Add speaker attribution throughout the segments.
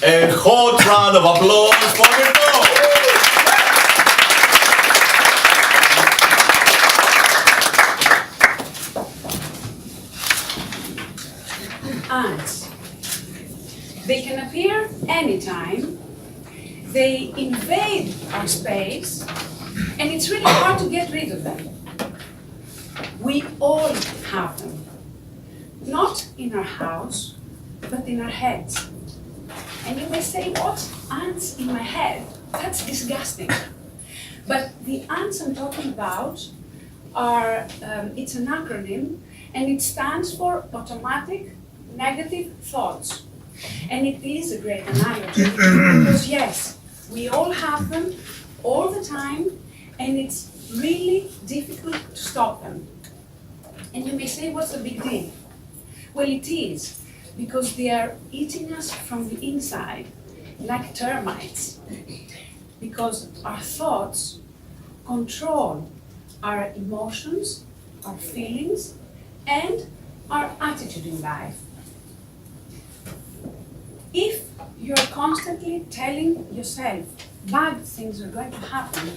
Speaker 1: A hot round of applause for Magoo.
Speaker 2: Ants. They can appear anytime. They invade our space, and it's really hard to get rid of them. We all have them. Not in our house, but in our heads. And you may say, what? Ants in my head? That's disgusting. But the ants I'm talking about are, it's an acronym, and it stands for automatic negative thoughts. And it is a great analogy, because yes, we all have them all the time, and it's really difficult to stop them. And you may say, what's the big deal? Well, it is, because they are eating us from the inside, like termites. Because our thoughts control our emotions, our feelings, and our attitude in life. If you're constantly telling yourself bad things are going to happen,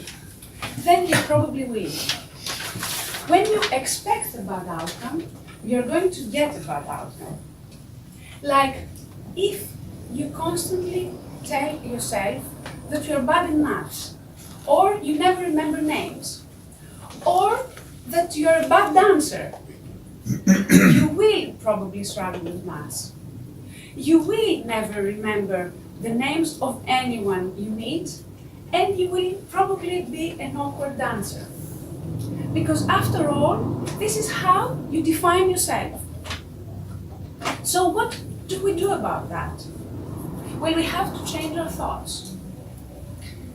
Speaker 2: then you probably will. When you expect a bad outcome, you're going to get a bad outcome. Like if you constantly tell yourself that you're bad in maths, or you never remember names, or that you're a bad dancer, you will probably struggle with maths. You will never remember the names of anyone you meet, and you will probably be an awkward dancer. Because after all, this is how you define yourself. So what do we do about that? Well, we have to change our thoughts.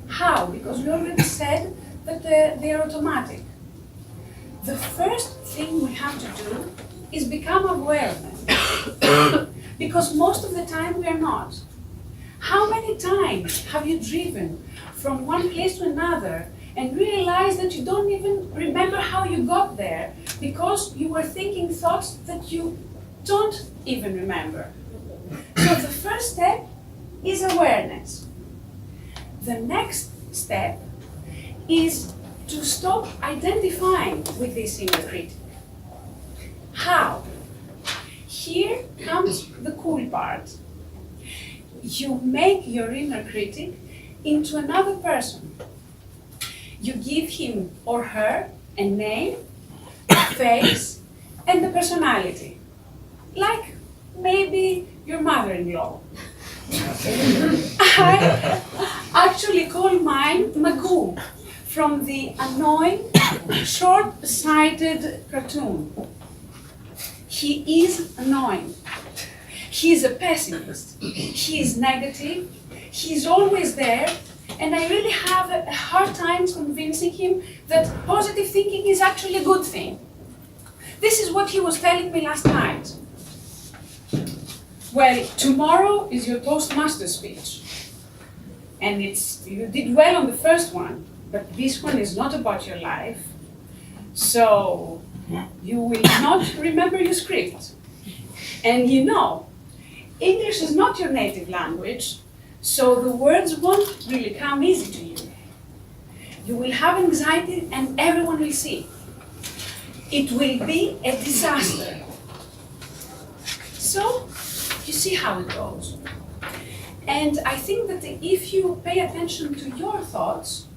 Speaker 2: How? Because we already said that they are automatic. The first thing we have to do is become aware of them. Because most of the time we are not. How many times have you driven from one place to another and realized that you don't even remember how you got there because you were thinking thoughts that you don't even remember? So the first step is awareness. The next step is to stop identifying with this inner critic. How? Here comes the cool part. You make your inner critic into another person. You give him or her a name, a face, and a personality. Like maybe your mother-in-law. I actually call mine Magoo, from the annoying, short-sighted cartoon. He is annoying. He's a pessimist. He's negative. He's always there. And I really have a hard time convincing him that positive thinking is actually a good thing. This is what he was telling me last night. Well, tomorrow is your Toastmasters speech. And you did well on the first one, but this one is not about your life. So you will not remember your script. And you know, English is not your native language, so the words won't really come easy to you. You will have anxiety and everyone will see. It will be a disaster. So, you see how it goes. And I think that if you pay attention to your thoughts,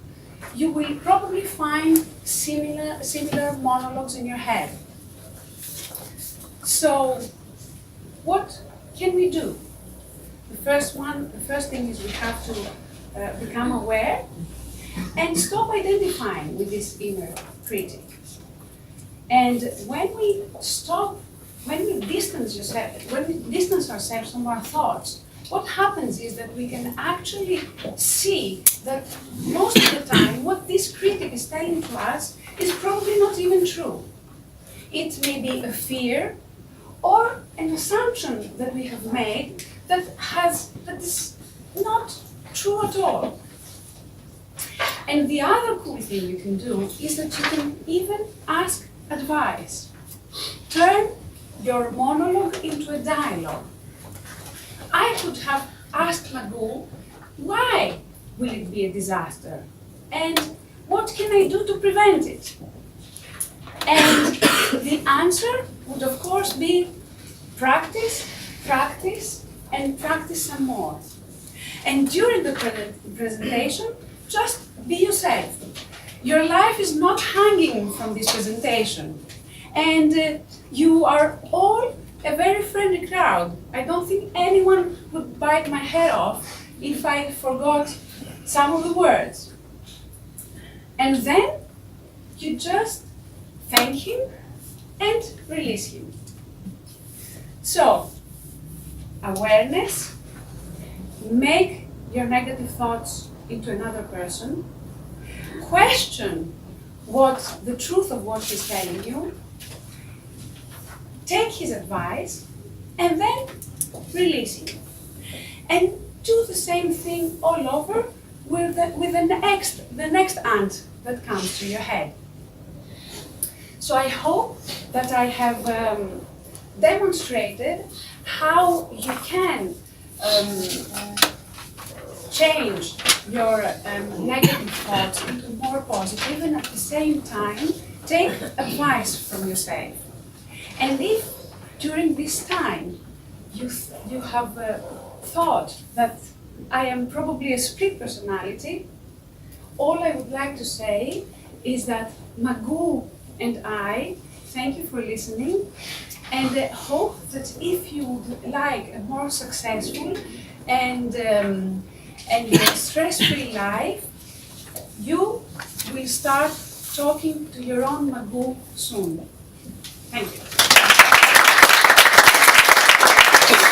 Speaker 2: you will probably find similar monologues in your head. So, what can we do? The first thing is we have to become aware and stop identifying with this inner critic. And when we distance ourselves from our thoughts, what happens is that we can actually see that most of the time what this critic is telling to us is probably not even true. It may be a fear or an assumption that we have made that is not true at all. And the other cool thing you can do is that you can even ask advice. Turn your monologue into a dialogue. I could have asked Magoo Magoo, why will it be a disaster? And what can I do to prevent it? And the answer would of course be practice, practice, and practice some more. And during the presentation, just be yourself. Your life is not hanging from this presentation. And you are all a very friendly crowd. I don't think anyone would bite my head off if I forgot some of the words. And then you just thank him and release him. So, awareness, make your negative thoughts into another person, question what the truth of what he's telling you, take his advice, and then release him. And do the same thing all over with the next ant that comes to your head. So I hope that I have demonstrated how you can change your negative thoughts into more positive, and at the same time take advice from yourself. And if during this time you have thought that I am probably a split personality, all I would like to say is that Magoo and I thank you for listening, and hope that if you would like a more successful and stress-free life, you will start talking to your own Magoo soon. Thank you.